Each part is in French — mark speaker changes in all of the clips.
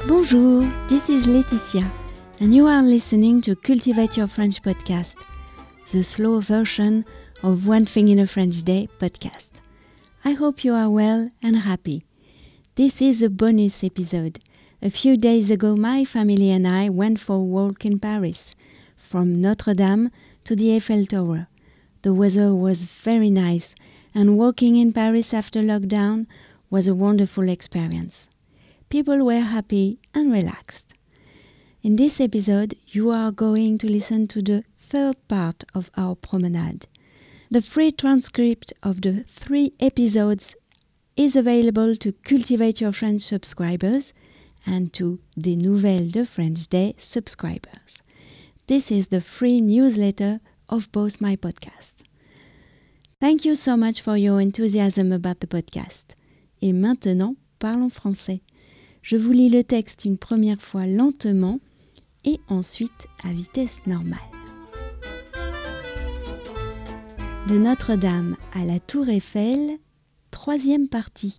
Speaker 1: Bonjour, this is Laetitia, and you are listening to Cultivate Your French podcast, the slow version of One Thing in a French Day podcast. I hope you are well and happy. This is a bonus episode. A few days ago, my family and I went for a walk in Paris, from Notre Dame to the Eiffel Tower. The weather was very nice, and walking in Paris after lockdown was a wonderful experience. People were happy and relaxed. In this episode, you are going to listen to the third part of our promenade. The free transcript of the 3 episodes is available to Cultivate Your French subscribers and to Des Nouvelles de French Day subscribers. This is the free newsletter of both my podcasts. Thank you so much for your enthusiasm about the podcast. Et maintenant, parlons français. Je vous lis le texte une première fois lentement et ensuite à vitesse normale. De Notre-Dame à la Tour Eiffel, 3e partie.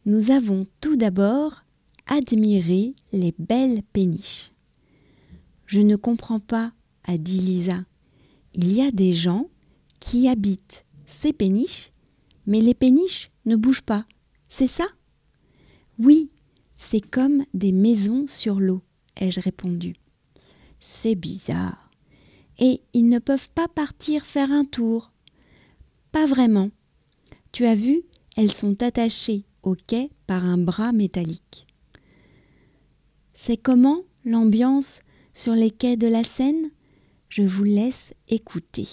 Speaker 1: Nous avons tout d'abord admiré les belles péniches. Je ne comprends pas, a dit Lisa. Il y a des gens qui habitent ces péniches, mais les péniches ne bougent pas. C'est ça ? Oui, c'est comme des maisons sur l'eau, ai-je répondu. C'est bizarre. Et ils ne peuvent pas partir faire un tour. Pas vraiment. Tu as vu, elles sont attachées au quai par un bras métallique. C'est comment l'ambiance sur les quais de la Seine ? Je vous laisse écouter.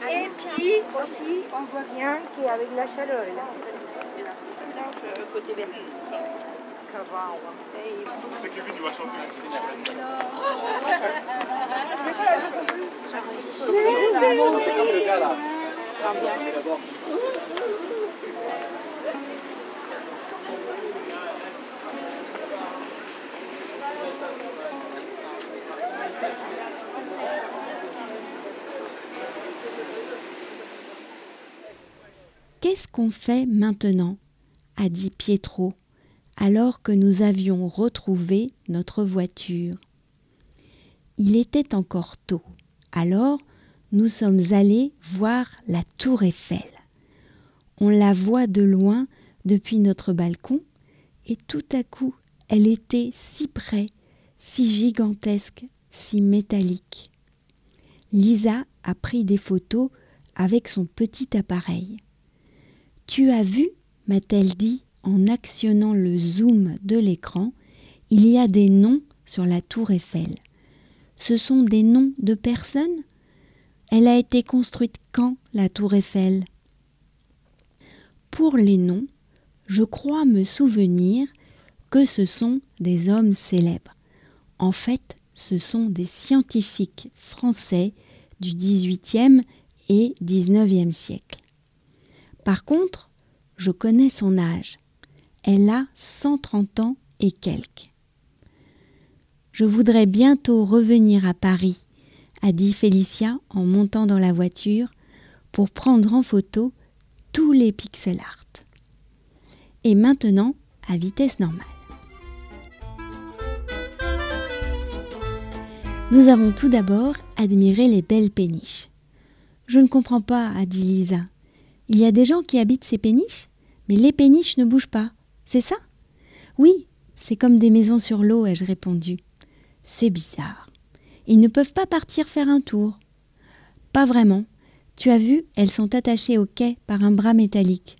Speaker 2: Et puis aussi, on voit bien qu'avec la chaleur, côté vert.
Speaker 3: C'est Kevin, tu vas chanter.
Speaker 1: Qu'est-ce qu'on fait maintenant ? A dit Pietro, alors que nous avions retrouvé notre voiture. Il était encore tôt, alors nous sommes allés voir la Tour Eiffel. On la voit de loin depuis notre balcon et tout à coup, elle était si près, si gigantesque, si métallique. Lisa a pris des photos avec son petit appareil. « Tu as vu ?» m'a-t-elle dit en actionnant le zoom de l'écran. Il y a des noms sur la Tour Eiffel. Ce sont des noms de personnes ? Elle a été construite quand, la Tour Eiffel ? Pour les noms, je crois me souvenir que ce sont des hommes célèbres. En fait, ce sont des scientifiques français du XVIIIe et XIXe siècle. Par contre, je connais son âge. Elle a 130 ans et quelques. Je voudrais bientôt revenir à Paris, a dit Félicia en montant dans la voiture pour prendre en photo tous les pixel art. Et maintenant, à vitesse normale. Nous avons tout d'abord admiré les belles péniches. Je ne comprends pas, a dit Lisa. Il y a des gens qui habitent ces péniches, mais les péniches ne bougent pas. C'est ça ? Oui, c'est comme des maisons sur l'eau, ai-je répondu. C'est bizarre. Ils ne peuvent pas partir faire un tour. Pas vraiment. Tu as vu, elles sont attachées au quai par un bras métallique.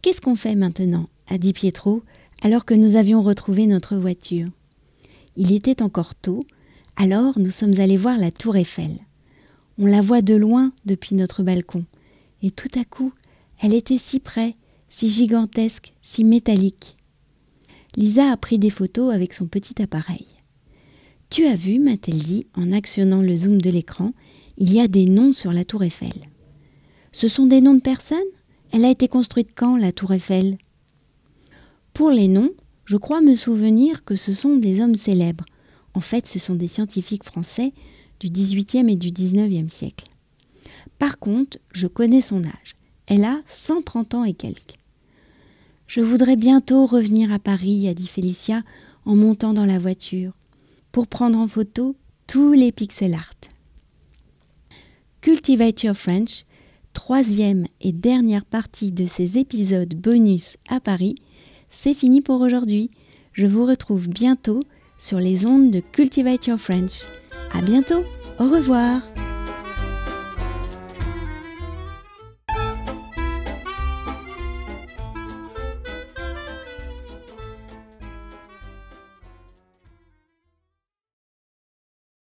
Speaker 1: Qu'est-ce qu'on fait maintenant ? A dit Pietro, alors que nous avions retrouvé notre voiture. Il était encore tôt, alors nous sommes allés voir la Tour Eiffel. On la voit de loin depuis notre balcon. Et tout à coup, elle était si près, si gigantesque, si métallique. Lisa a pris des photos avec son petit appareil. « Tu as vu, m'a-t-elle dit, en actionnant le zoom de l'écran, il y a des noms sur la Tour Eiffel. Ce sont des noms de personnes ? Elle a été construite quand, la Tour Eiffel ? Pour les noms, je crois me souvenir que ce sont des hommes célèbres. En fait, ce sont des scientifiques français du XVIIIe et du XIXe siècle. Par contre, je connais son âge. Elle a 130 ans et quelques. Je voudrais bientôt revenir à Paris, a dit Félicia en montant dans la voiture, pour prendre en photo tous les pixel art. Cultivate Your French, 3e et dernière partie de ces épisodes bonus à Paris, c'est fini pour aujourd'hui. Je vous retrouve bientôt sur les ondes de Cultivate Your French. À bientôt, au revoir.